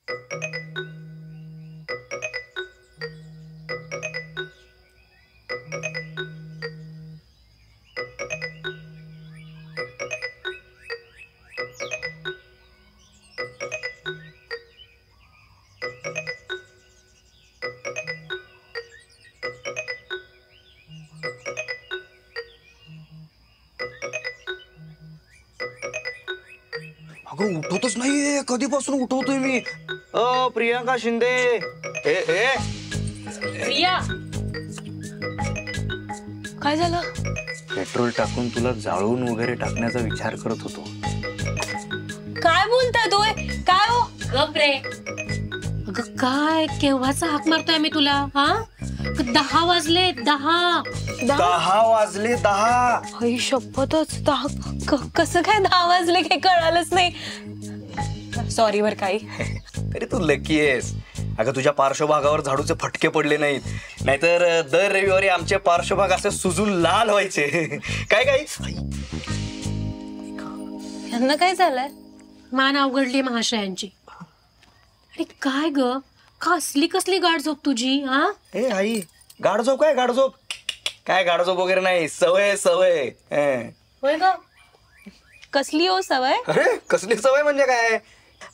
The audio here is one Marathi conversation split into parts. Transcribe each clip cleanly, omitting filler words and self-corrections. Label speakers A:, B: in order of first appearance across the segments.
A: अगं उठवतच नाहीये, कधीपासून उठवतोय मी. प्रियांका शिंदे.
B: प्रिया, काय झालं?
A: पेट्रोल टाकून तुला जाळून वगैरे टाकण्याचा विचार करत होतो.
B: काय बोलताय तू? काय हो? गप रे. अगं काय केव्हाचा हाक मारतोय मी तुला? हा 10 वाजले. 10
A: वाजले.
B: आई शपथच 10. कसं काय 10 वाजले काही कळालंच नाही. सॉरी बर काही.
A: तरी तू लकी आहेस. अगं तुझ्या पार्श्वभागावर झाडूचे फटके पडले नाहीत, नाहीतर दर रविवारी आमचे पार्श्वभाग असे सुजून लाल व्हायचे. काय काय
B: यांना काय झालंय? मान अवघडली महाशयांची. अरे काय ग, कसली गाढ झोप तुझी? हा
A: ए आई, गाढझोप काय? गाढझोप वगैरे नाही, सवय.
B: होय ग, कसली हो सवय?
A: अरे कसली सवय म्हणजे काय?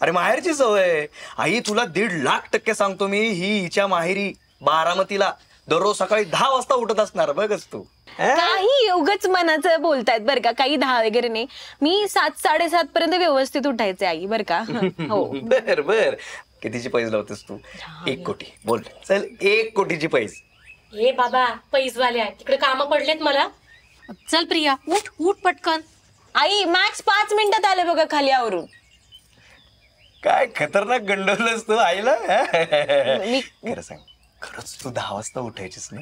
A: अरे माहेरची सवय. आई तुला 1,50,000% सांगतो मी, ही हिच्या माहेरी बारामतीला दररोज सकाळी 10 वाजता उठत असणार. बघच तू.
B: काही उगाच मनाचं बोलतायत बरं का, काही 10 वगैरे नाही. मी 7-7:30 पर्यंत व्यवस्थित उठायचे आई बरं का. हो.
A: बर कितीची पैस लावतेस तू? 1 कोटी. बोल चल, 1 कोटीची पैस.
C: ए बाबा, पैसवाले आहे तिकडे, काम पडलेत मला. चल प्रिया, उठ पटकन.
B: आई मॅक्स 5 मिनिटात आले बघा खाली आवरून.
A: काय खतरनाक गंडवलंस तू आईला.
B: मी
A: खरं सांग, खरंच तू 10 वाजता उठायचीस ना?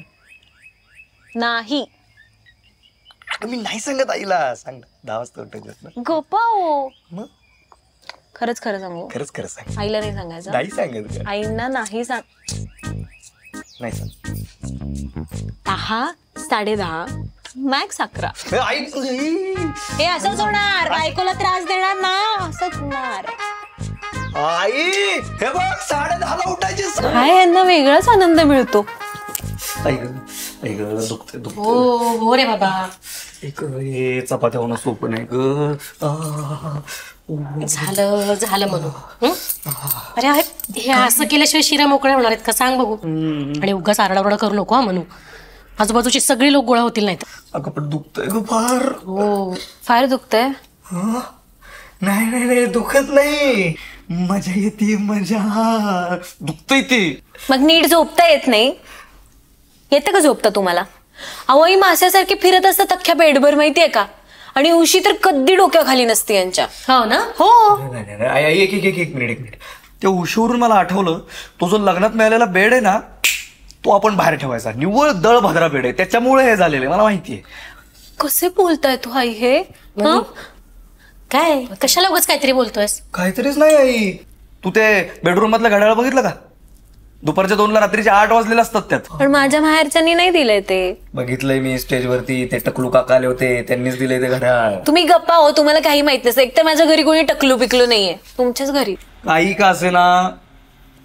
B: नाही.
A: मी नाही सांगत आईला. सांग 10 वाजता उठायचीस ना?
B: गप्पा हो.
A: मग
B: खरंच सांगू?
A: खरंच सांग.
B: आईला नाही सांगायचं?
A: नाही सांगत का?
B: आईंना नाही सांग.
A: नाही सांग.
B: 10, 10:30, मॅक्स 11.
A: आई
B: हे असंच होणार, बायकोला त्रास देणार ना, असंच होणार.
A: आई हे बघ, 10:30ला उठायचीस.
B: काय यांना वेगळाच आनंद मिळतो.
A: दुखते.
C: हो रे बाबा.
A: चपात्या होणं सोपं नाही ग.
C: झालं म्हणून. अरे हे असं केल्याशिवाय शिरा मोकळ्या होणार आहेत का सांग बघू. आणि उगाच आरडाओरडा करू नको हा म्हणू. आजूबाजूची सगळी लोक गोळा होतील. नाही तर
A: अगं पण दुखतंय ग फार.
C: हो,
B: फार दुखतंय.
A: नाही दुखत नाही, मजा येते. मजा दुखतंय ते.
B: मग नीट झोपता येत नाही? येतं का झोपता तुम्हाला? अहो ही माश्यासारखी फिरत असतात अख्ख्या बेडभर, माहितीये का? आणि उशी तर कधी डोक्याखाली नसते यांच्या.
C: हो ना?
B: हो.
A: नाही एक मिनिट. त्या उशीवरून मला आठवलं, तो जो लग्नात मिळालेला बेड आहे ना, तो आपण बाहेर ठेवायचा. निव्वळ दळभद्रा बेड आहे, त्याच्यामुळे हे झालेलं आहे, मला माहितीये.
B: कसे बोलताय तू आई हे?
C: काय कशाला उगाच काहीतरी बोलतोयस?
A: काहीतरीच नाही आई. तू ते बेडरूम मधलं घड्याळ बघितलं का? दुपारच्या 2ला रात्रीचे 8 वाजलेले असतात त्यात.
B: पण माझ्या माहेरच्यांनी नाही दिलंय ते.
A: बघितलंय मी स्टेजवरती, ते टकलू काका आले होते, त्यांनीच दिलंय ते घड्याळ.
B: तुम्ही गप्पा हो, तुम्हाला काही माहित नसतं. एक तर माझ्या घरी कोणी टकलू पिकलू नाहीये. तुमच्याच घरी.
A: काही का असे ना,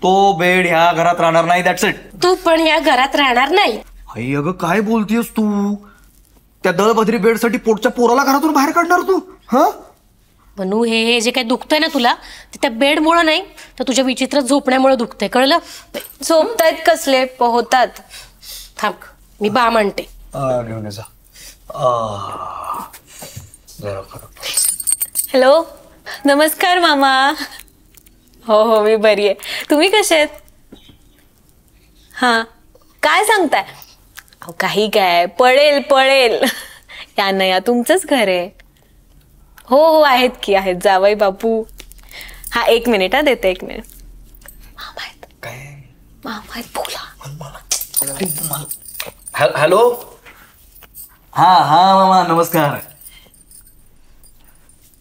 A: तो बेड ह्या घरात राहणार नाही. That's it.
C: तू पण या घरात राहणार नाही.
A: आई अगं काय बोलतीयस तू? त्या दळभद्री बेड साठी पोटच्या पोराला घरातून बाहेर काढणार तू? हा
C: म्हणू, हे जे काही दुखतंय ना तुला, ते त्या बेडमुळे नाही तर तुझ्या विचित्र झोपण्यामुळे दुखतंय, कळलं?
B: झोपतायत कसले पोहतात.
C: थांब, मी बा म्हणते.
A: घेऊन जा.
B: हॅलो, नमस्कार मामा. हो मी बरी आहे. तुम्ही कसे आहेत? हा काय सांगताय? अहो काही काय, पळेल. या ना या, तुमचंच घर आहे. हो आहेत की आहेत. जावई बापू. हा 1 मिनिट. देते 1 मिनिट. मामा आहेत बोला.
A: हॅलो. हा मामा नमस्कार.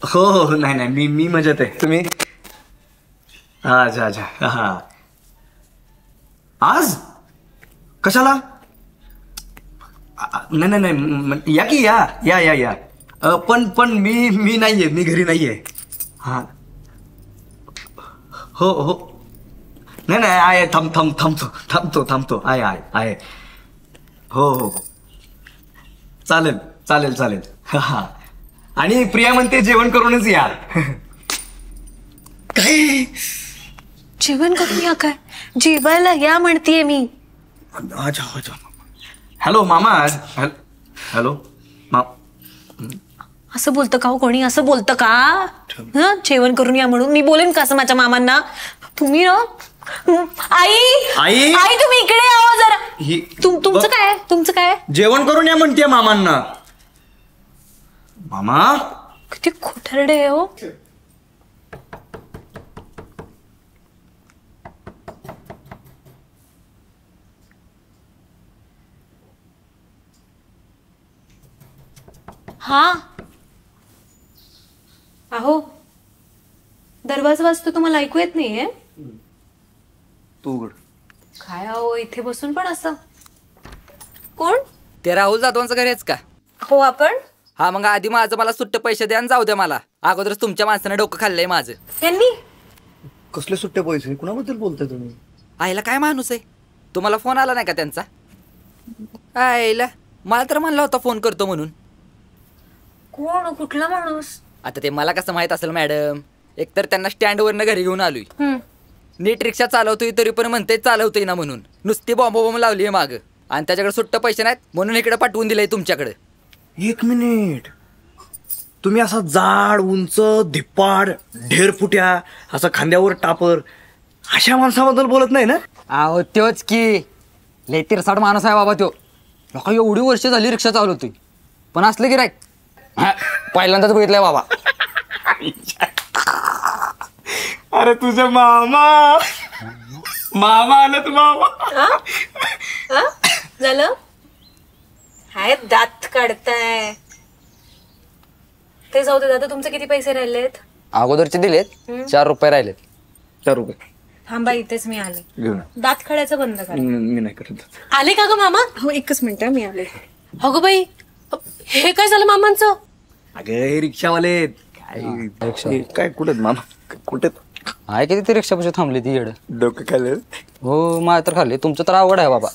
A: हो नाही मी मजेत आहे. तुम्ही? अच्छा. हा आज कशाला? नाही या की या. पण मी नाहीये, मी घरी नाहीये. हा हो नाही नाही आहे, थांबतो आहे. हो हो हो. चालेल. हा. आणि प्रिया म्हणते जेवण करूनच या. काय
B: जेवण करूया काय? जेवायला या म्हणतीये मी.
A: अच्छा. हॅलो मामा. हॅलो
B: असं बोलतं का हो कोणी? असं बोलतं का? हं, जेवण करून या म्हणून मी बोलेन का असं माझ्या मामांना? तुम्ही ना आई तुम्ही इकडे यावं जरा. तुमचं काय?
A: जेवण करून या म्हणते मामांना. मामा
B: किती खोटरडे आहे हो. हा अहो दरवाजा वाजतो, तुम्हाला ऐकू येत नाहीये?
A: तू उघड.
B: काय अहो इथे बसून पण असं कोण?
D: ते राहुल जाधवांचं घर आहेच का?
B: हो आपण.
D: हा मग आधी माझं मला सुट्टे पैसे द्या आणि जाऊ द्या मला. अगोदरच तुमच्या माणसाने डोकं खाल्लंय माझं.
B: यांनी
A: कसले सुट्टे पैसे? कुणाबद्दल बोलताय तुम्ही?
D: आईला काय माणूस आहे? तुम्हाला फोन आला नाही का त्यांचा? आईला मला तर म्हणला होता फोन करतो म्हणून.
B: कोण? कुठला माणूस?
D: आता ते मला कसं माहित असेल मॅडम? एकतर त्यांना स्टँडवरनं घरी घेऊन आलोय. नीट रिक्षा चालवतोय तरी पण म्हणते चालवतोय ना म्हणून. नुसती बॉम्ब लावली माग आणि त्याच्याकडे सुट्ट पैसे नाहीत म्हणून इकडे पाठवून दिलंय तुमच्याकडे.
A: 1 मिनिट. तुम्ही असा जाड उंच धिप्पाड ढेरफुट्या असा खांद्यावर टापर अशा माणसाबद्दल बोलत नाही ना?
D: अहो त्योच की. लय तिरसाड माणूस आहे बाबा त्यो. लोक एवढी वर्ष झाली रिक्षा चालवतोय पण असलं की राईट पहिल्यांदाच बघितलंय बाबा.
A: अरे तुझा मामा आलं. मामा
B: झालं? हाय दात काढताय. ते जाऊ दे दादा, तुमचे किती पैसे राहिलेत?
D: अगोदरचे दिलेत 4 रुपये राहिलेत.
A: 4 रुपये
B: थांबा, इथेच मी आले.
A: घेऊन
B: दात काढायचं बंद करा.
A: मी नाही करत.
C: आले का ग मामा?
B: हो एकच मिनिट, मी आले.
C: अगो बाई, हे काय झालं मामांचं?
A: अगं हे रिक्षावाले काय कुठे मामा? कुठे
D: आहे किती ते रिक्षा पैसे थांबली ती येड.
A: डोकं खाल्लं?
D: हो माझं तर खाल्ले. तुमचं तर अवघड आहे बाबा.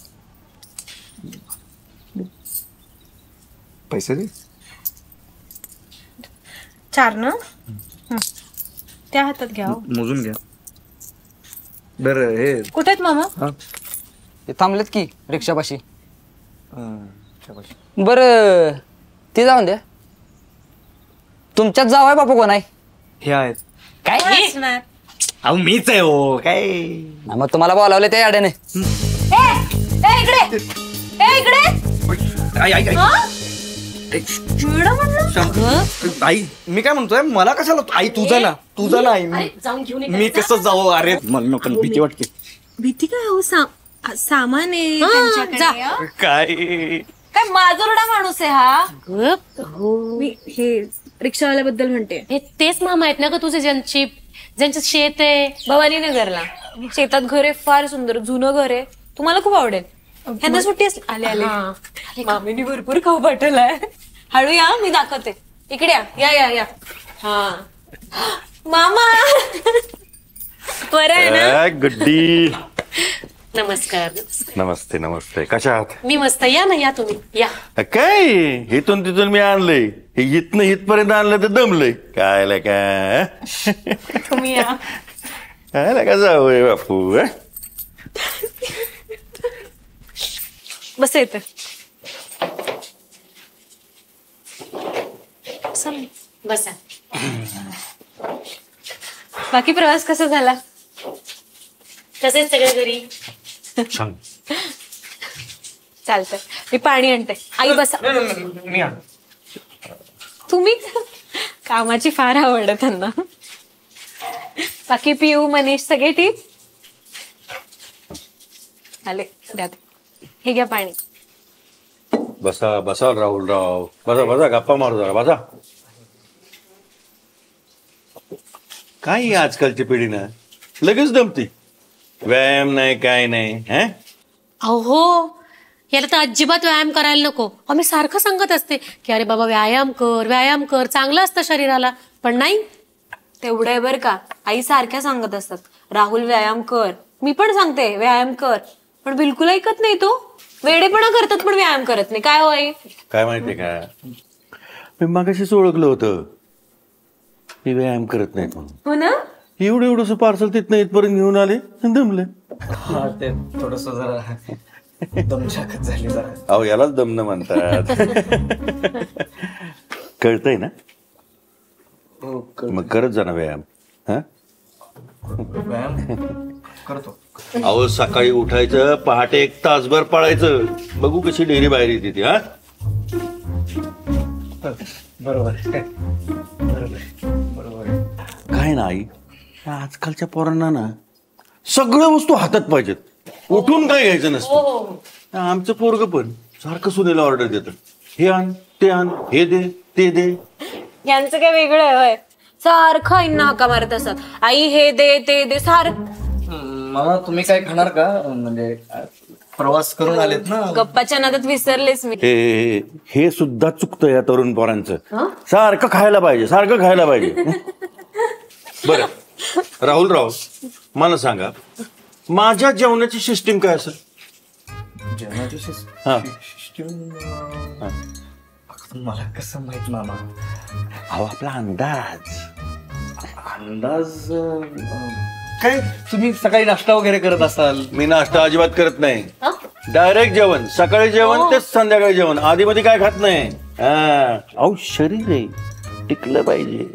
A: पैसे दे.
B: 4 ना? त्या हातात घ्या.
A: मोजून घ्या. बरं हे
B: कुठे आहेत मामा?
A: हा
D: ते थांबलेत की रिक्षापाशी.
A: शाबास.
D: बरं ते जाऊन द्या. तुमच्यात जावाय बापू कोण आहे?
A: हे आहेत.
D: काय?
B: कोण असणार?
A: अहो मीच आहे हो. काय
D: मग तुम्हाला बोलावले त्या याड्याने.
A: आई मी काय म्हणतोय, मला कशाला आई तुझा ना आई.
C: जाऊन घेऊन ये.
A: मी कसं जाऊ? अरे मला नको, भीती वाटते.
B: भीती काय हो? सामान आहे
C: जा.
B: त्यांच्याकडे.
A: काय
B: माजुरडा माणूस आहे हा.
C: हो.
B: मी हे रिक्षावाल्याबद्दल म्हणते.
C: हे तेच मामा आहेत ना ग तुझे, ज्यांचं शेत आहे
B: भवानीनगरला. शेतात घर आहे, फार सुंदर जुनं घर आहे. तुम्हाला खूप आवडेल. ह्यांना सुट्टी असली. आले. मामीनी भरपूर खाऊ पाठवलाय. हळू या, मी दाखवते. इकडे या. हा मामा बरं आहे ना?
E: गुड्डी.
C: नमस्कार.
E: नमस्ते. कशा आहात?
C: मी मस्त. या ना, या तुम्ही या.
E: काय इथून तिथून मी आणलंय हे, इथनं इथपर्यंत आणलं तर दमलंय काय काय.
B: तुम्ही या.
E: का जाऊ बापू.
B: बस येते.
C: बसा.
B: बाकी प्रवास कसा झाला?
C: तसेच सगळे घरी.
B: चालतंय, मी पाणी आणते. आई बसा.
A: मी
B: तुम्ही कामाची फार आवड आहे त्यांना. बाकी पिऊ मनीष सगळे ठीक? आले द्या. हे घ्या पाणी.
E: बसा राहुलराव. बसा गप्पा मारू जरा. बसा. काय आजकालची पिढी ना लगेच दमती. व्यायाम नाही काय नाही.
C: अहो याला तर अजिबात व्यायाम करायला नको. आम्ही सारखं सांगत असते की अरे बाबा व्यायाम कर, चांगलं असतं शरीराला. पण नाही.
B: तेवढं आहे बरं का. आई सारख्या सांगत असतात राहुल व्यायाम कर, मी पण सांगते व्यायाम कर, पण बिलकुल ऐकत नाही तो. वेडेपणा करतात पण व्यायाम करत नाही. काय होय?
E: काय माहितीये का, मी मागाशीच ओळखलं होतं मी व्यायाम करत नाही म्हणून.
B: हो ना.
E: एवढं एवढंसं पार्सल तिथनं इथपर्यंत घेऊन आले आणि दमले.
A: ते थोडस जरा दमछाकच झाली जरा.
E: अहो यालाच दमनं म्हणतात. कळतंय ना. मग करत जा ना व्यायाम. हा
A: व्यायाम करतो.
E: अहो सकाळी उठायचं, पहाटे 1 तासभर पळायचं, बघू कशी डेअरी बाहेर येते ती. हा
A: बरोबर आहे. बरोबर आहे.
E: काय ना आई, या आजकालच्या पोरांना ना सगळ्या वस्तू हातात पाहिजेत, उठून काय घ्यायचं नसतं. आमचं पोरग पण सारखं सुनेला ऑर्डर देतं, हे आण ते आण, हे दे ते दे.
B: यांचं काय वेगळं आहे होय? सारखं आईंना हाका मारत असतात, आई हे दे ते दे सारखं.
A: मामा तुम्ही काय खाणार का, म्हणजे प्रवास करून आलेत ना.
B: गप्पाच्या नादात विसरलेच मी.
E: हे सुद्धा चुकतं या तरुण पोरांचं. सारखं खायला पाहिजे, सारखं खायला पाहिजे. बरं राहुल राव, मला सांगा माझ्या जेवणाची सिस्टीम काय असेल?
A: जेवणाची
E: हा.
A: सिस्टीम मला कसं माहित मामा.
E: अहो आपला अंदाज.
A: अंदाज काय, तुम्ही सकाळी नाश्ता वगैरे करत असाल.
E: मी नाश्ता अजिबात करत नाही, डायरेक्ट जेवण. सकाळी जेवण तेच संध्याकाळी जेवण, आधी मध्ये काय खात नाही. अहो शरीर आहे, टिकलं पाहिजे.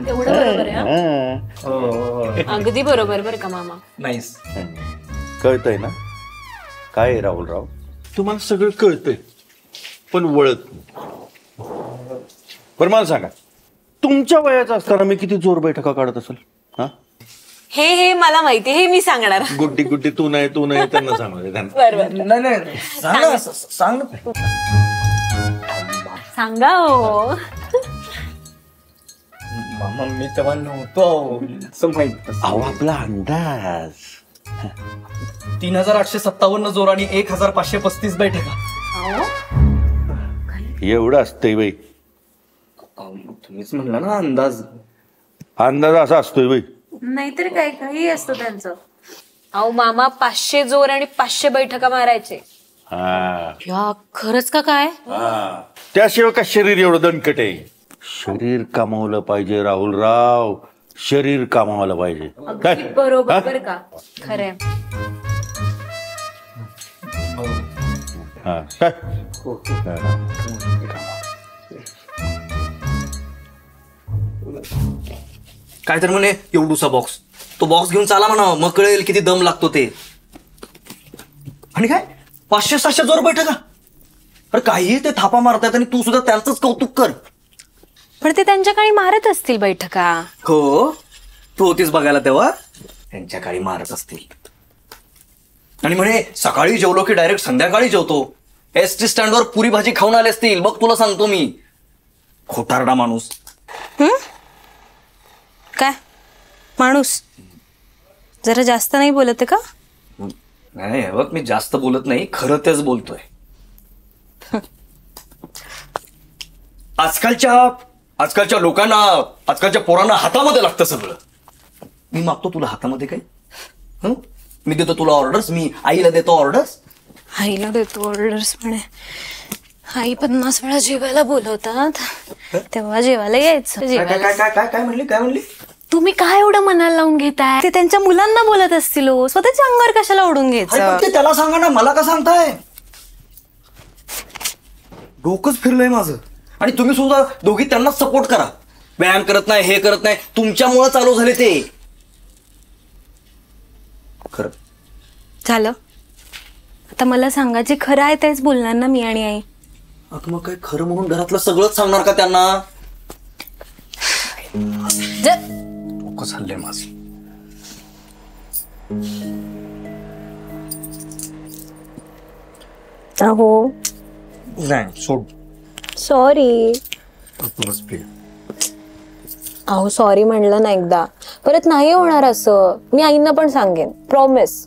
B: एवढं बरोबर आहे. अगदी बरोबर बरं का मामा.
A: नाईस.
E: कळतंय ना काय आहे राहुलराव, तुम्हाला सगळं कळतंय पण वळत नाही. बरं मला सांगा, तुमच्या वयाचा असताना मी किती जोर बैठका काढत असेल? हा
B: हे मला माहिती, हे मी सांगणार.
E: गुड्डी गुड्डी तू नाही त्यांना सांगू.
B: बरोबर
A: नाही सांग ना.
B: सांगा हो.
A: मामा मी तेव्हा नव्हतो असं माहित.
E: अहो आपला अंदाज.
A: 3857 जोर आणि 1535 बैठका.
E: एवढं असतंय बाई.
A: तुम्हीच म्हणला ना अंदाज.
E: अंदाज असा असतोय बाई.
B: नाहीतर काय काही असतं त्यांचं. अहो मामा 500 जोर आणि 500 बैठका मारायचे.
C: या खरंच का काय?
E: त्याशिवाय का शरीर एवढं दणकट आहे? शरीर कमावलं पाहिजे राहुलराव, शरीर कमावलं पाहिजे. काय
B: बरोबर बरं का. खरंय.
E: काय
A: काय तर म्हणे एवढूसा बॉक्स, तो बॉक्स घेऊन चाला म्हणा, मग कळेल किती दम लागतो ते. आणि काय 500-600 जोर बैठका. अरे काही ते थापा मारतायत आणि तू सुद्धा त्यांचंच कौतुक कर.
B: पण ते त्यांच्या काळी मारत असतील बैठका.
A: हो तू होतीस बघायला तेव्हा. त्यांच्या काळी मारत असतील. आणि म्हणे सकाळी जेवलो की डायरेक्ट संध्याकाळी जेवतो. एसटी स्टँडवर पुरी भाजी खाऊन आले असतील. बघ तुला सांगतो मी, खोटारडा माणूस.
B: काय माणूस जरा जास्त नाही बोलत का?
A: नाही बघ मी जास्त बोलत नाही, खरं तेच बोलतोय. आजकालच्या लोकांना, आजकालच्या पोरांना हातामध्ये लागतं सगळं. मी मागतो तुला हातामध्ये काय? मी देतो तुला ऑर्डर्स, मी आईला देतो ऑर्डर्स.
B: आईला देतो ऑर्डर्स म्हणे. आई 50 वेळा जेवायला बोलवतात तेव्हा जेवायला यायचं.
A: काय म्हणली?
B: तुम्ही काय एवढं मनाला लावून घेताय? ते त्यांच्या मुलांना बोलत असतील, स्वतःच्या अंगावर कशाला ओढून घ्यायचं?
A: ते त्याला सांगा ना, मला का सांगताय? डोकंच फिरलंय माझं. आणि तुम्ही सुद्धा दोघी त्यांनाच सपोर्ट करा. व्यायाम करत नाही, हे करत नाही, तुमच्यामुळे चालू झाले ते. खरं
B: झालं. आता मला सांगा, जे खरं आहे तेच बोलणार ना मी आणि आई.
A: मग काय खरं म्हणून घरातलं सगळंच सांगणार का त्यांना? डोकं झालंय माझं.
B: अहो
A: नाही सोड.
B: सॉरी. अहो सॉरी म्हणलं ना एकदा, परत नाही होणार असं. मी आईंना पण सांगेन, प्रॉमिस.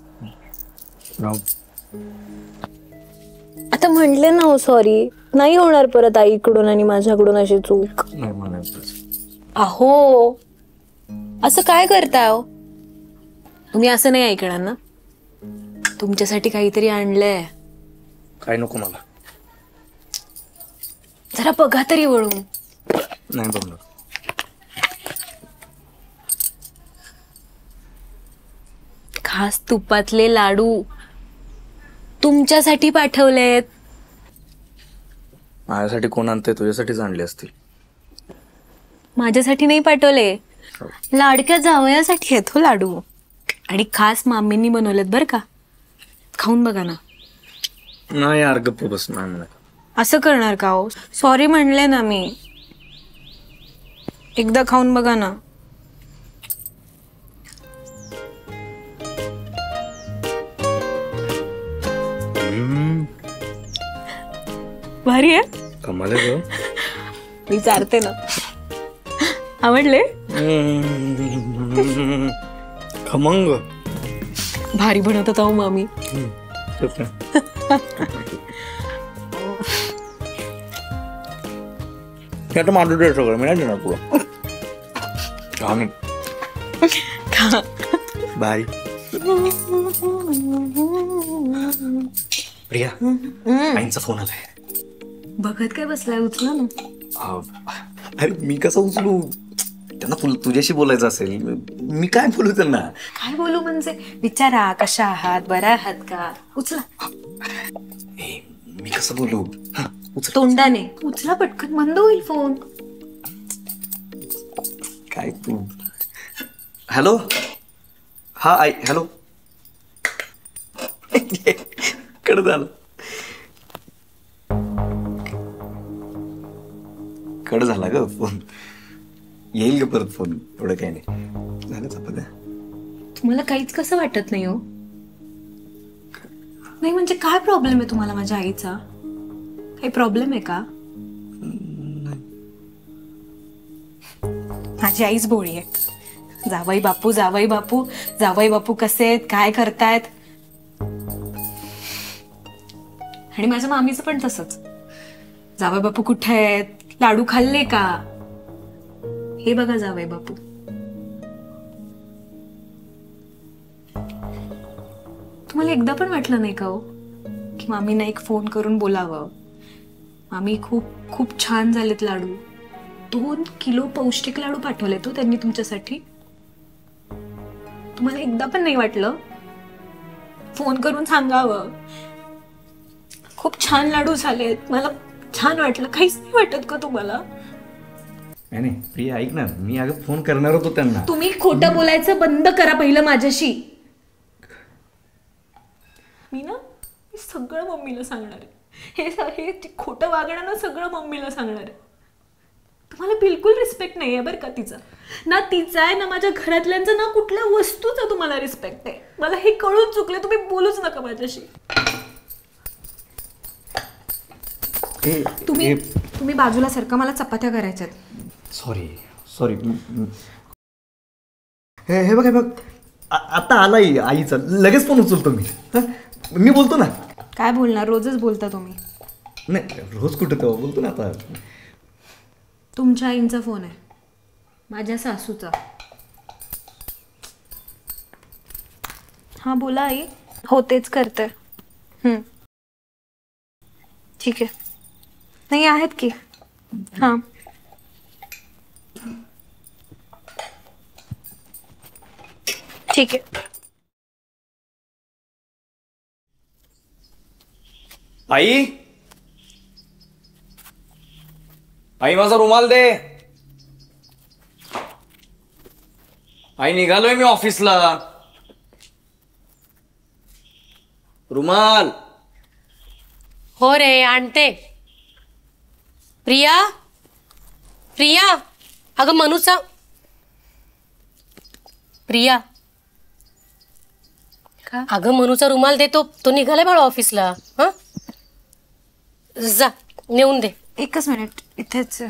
B: आता म्हणले ना सॉरी, नाही होणार परत आईकडून आणि माझ्याकडून अशी चूक. अहो असं काय करताय? तुम्ही असं नाही ऐकणार ना? तुमच्यासाठी काहीतरी आणलंय.
A: काय नको मला.
B: जरा बघा तरी वळून.
A: नाही बघणार.
B: खास तुपातले लाडू तुमच्यासाठी पाठवलेत.
A: माझ्यासाठी कोण आणते? तुझ्यासाठीच आणले असतील.
B: माझ्यासाठी नाही पाठवले, लाडक्या जावयासाठी आहेत हो लाडू. आणि खास मामींनी बनवलेत बरं का. खाऊन बघा ना.
A: नाही यार, गप्प बस. नाही.
B: असं करणार का हो? सॉरी म्हणले ना मी. एकदा खाऊन बघा ना. भारी आहे.
A: कमाल आहे गं.
B: मी चारते ना. आवडले?
A: खमंग.
B: भारी बनवत होता हो मामी.
A: माझं ड्रेस सगळं मी नाही देणार तुला. बाय. प्रिया, आईंचा फोन आलाय.
B: बघत काय बसलाय? उचला ना.
A: अरे मी कसं उचलू? त्यांना तुझ्याशी बोलायचं असेल. मी काय बोलू त्यांना?
B: काय बोलू म्हणजे? विचारा कशा आहात, बरा आहात का? उचला.
A: मी कसं बोलू? उचल.
B: तोंडाने उचला पटकन, बंद होईल फोन.
A: काय तू? हॅलो. हा आई. हॅलो. कड झालं. कड झाला ग फोन. येईल ग परत फोन. एवढं काही नाही. झालं चपात्या.
B: तुम्हाला काहीच कसं वाटत नाही हो? नाही म्हणजे काय प्रॉब्लेम आहे तुम्हाला माझ्या आईचा? काही प्रॉब्लेम आहे का? माझी आईच भोळी आहे. जावई बापू, जावई बापू, जावई बापू कसे आहेत, काय करतायत. आणि माझ्या मामीचं पण तसंच. जावई बापू कुठे आहेत, लाडू खाल्ले का, हे बघा जावई बापू. तुम्हाला एकदा पण वाटलं नाही का हो की मामींना एक फोन करून बोलावं? मामी खूप खूप छान झालेत लाडू. 2 किलो पौष्टिक लाडू पाठवले तो त्यांनी तुमच्यासाठी. तुम्हाला एकदा पण नाही वाटलं फोन करून सांगावं खूप छान लाडू झालेत, मला छान वाटलं? काहीच नाही वाटत का तुम्हाला?
A: नाही प्रिया ऐक ना, मी अगं फोन करणार होतो त्यांना.
B: तुम्ही खोटं बोलायचं बंद करा पहिलं माझ्याशी. मी सगळं मम्मीला सांगणार आहे. हे खोटं वागणं ना सगळं मम्मीला सांगणार आहे. तुम्हाला बिलकुल रिस्पेक्ट नाही आहे बरं का तिचा. ना तिचा आहे, ना माझ्या घरातल्यांचा, ना कुठल्या वस्तूचा तुम्हाला रिस्पेक्ट आहे. मला हे कळून चुकले. तुम्ही बोलूच नका माझ्याशी. तुम्ही बाजूला सरका, मला चपात्या करायच्यात.
A: सॉरी. हे बघ आता आलाय आईचा. लगेच फोन उचलतो मी. मी बोलतो ना.
B: काय बोलणार? रोजच बोलता तुम्ही.
A: नाही रोज कुठे तेव्हा बोलतो ना. आता
B: तुमच्या आईंचा फोन आहे, माझ्या सासूचा. हा बोला आई. हो तेच करते. ठीक आहे. नाही आहेत की. हां ठीक आहे.
A: आई माझा रुमाल दे. आई निघालोय मी ऑफिसला. रुमाल.
C: हो रे, आणते. प्रिया अगं मनूचा. प्रिया अगं मनूचा रुमाल देतो. तो निघालाय बाळा ऑफिसला. हा जा नेऊन दे.
B: एकच मिनिट इथेच.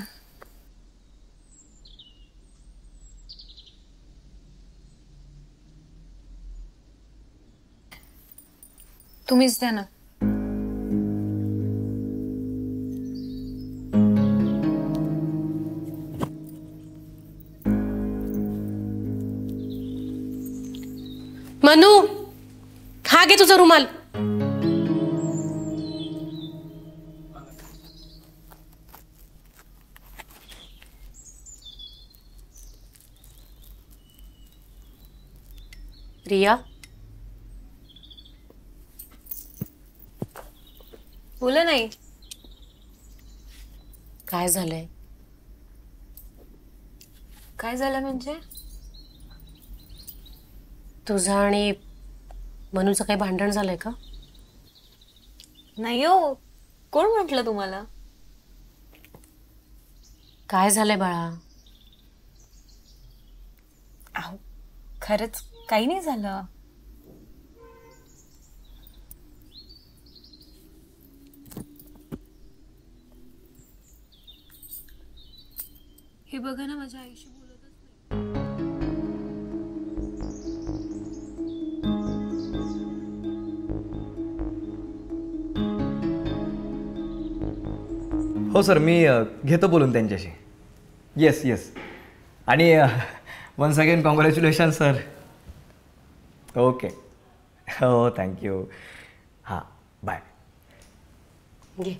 B: तुम्हीच द्या ना.
C: मनू, हा घे तुझा रुमाल. रिया,
B: बोला नाही.
C: काय झालंय?
B: काय झालं म्हणजे?
C: तुझं आणि मनूचं काही भांडण झालंय का?
B: नाही हो, कोण म्हटलं तुम्हाला?
C: काय झालंय बाळा?
B: अहो खरंच काही नाही झालं. हे बघा ना, माझ्या आईशी बोलतच नाही.
A: हो सर, मी घेतो बोलून त्यांच्याशी. Yes yes. आणि once again congratulation sir. Okay. हो थँक्यू. हां बाय.
C: घे.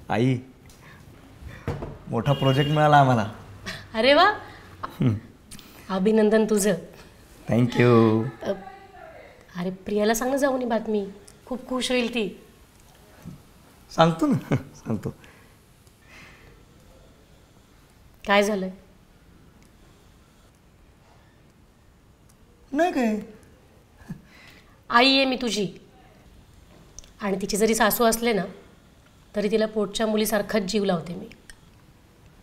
A: आई, मोठा प्रोजेक्ट मिळाला आम्हाला.
C: अरे वा, अभिनंदन तुझं.
A: थँक्यू.
C: अरे प्रियाला सांग ना जाऊन ही बातमी, खूप खुश होईल ती.
A: सांगतो ना, सांगतो.
C: काय झालंय?
A: नाही काय.
C: आई आहे मी तुझी, आणि तिची जरी सासू असले ना तरी तिला पोटच्या मुलीसारखाच जीव लावते मी.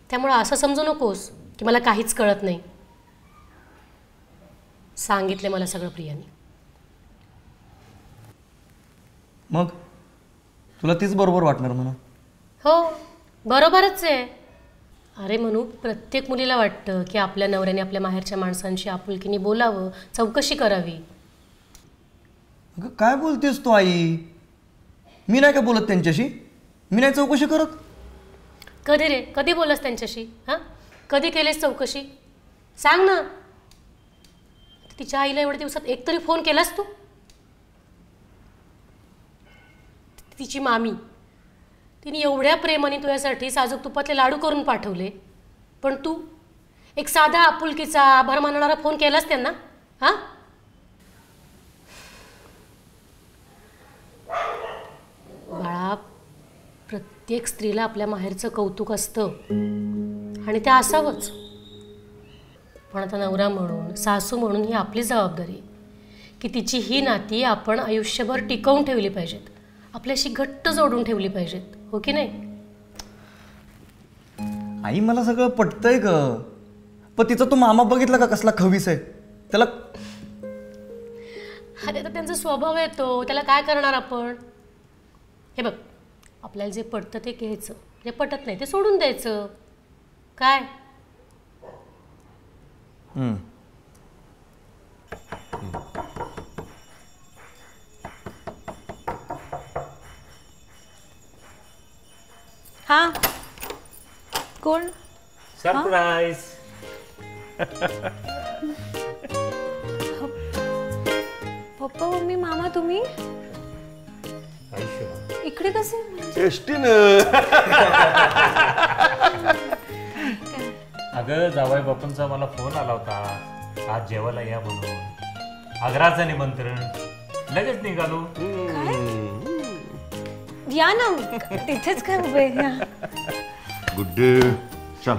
C: त्यामुळं असं समजू नकोस की मला काहीच कळत नाही. सांगितले मला सगळं प्रियाने.
A: मग तुला तीच बरोबर वाटणार म्हणा.
C: हो बरोबरच आहे. अरे म्हणू, प्रत्येक मुलीला वाटतं की आपल्या नवऱ्याने आपल्या माहेरच्या माणसांशी आपुलकीने बोलावं, चौकशी करावी.
A: अगं काय बोलतेस तू आई? मी नाही का बोलत त्यांच्याशी? मी नाही चौकशी करत.
C: कधी रे, कधी बोलस त्यांच्याशी? हां, कधी केलेस चौकशी? सांग ना. तिच्या आईला एवढ्या दिवसात एक तरी फोन केलास तू? तिची मामी, तिने एवढ्या प्रेमाने तुझ्यासाठी साजूक तुपातले लाडू करून पाठवले, पण तू एक साधा आपुलकीचा आभार मानणारा फोन केलास त्यांना? हां, बाळा, प्रत्येक स्त्रीला आपल्या माहेरचं कौतुक असतं आणि ते असावंच. पण आता नवरा म्हणून, सासू म्हणून ही आपली जबाबदारी की तिची ही नाती आपण आयुष्यभर टिकवून ठेवली पाहिजेत, आपल्याशी घट्ट जोडून ठेवली पाहिजेत. हो की नाही?
A: आई मला सगळं पटतंय ग, पण तिचा तो मामा बघितला का कसला खवीस आहे त्याला.
C: अरे तर त्यांचा स्वभाव येतो, त्याला काय करणार आपण? हे बघ, आपल्याला जे पटतं ते घ्यायचं, जे पटत नाही ते सोडून द्यायचं. काय?
B: हा कोण?
F: सरप्राईज.
B: पप्पा, मम्मी, मामा, तुम्ही इकडे कसे?
F: अगं जावई बापूंचा मला फोन आला होता, आज जेवायला या म्हणून. आग्राचं निमंत्रण. लगेच निघालो.
B: या ना, तिथेच काय उभे.
E: गुड. चल.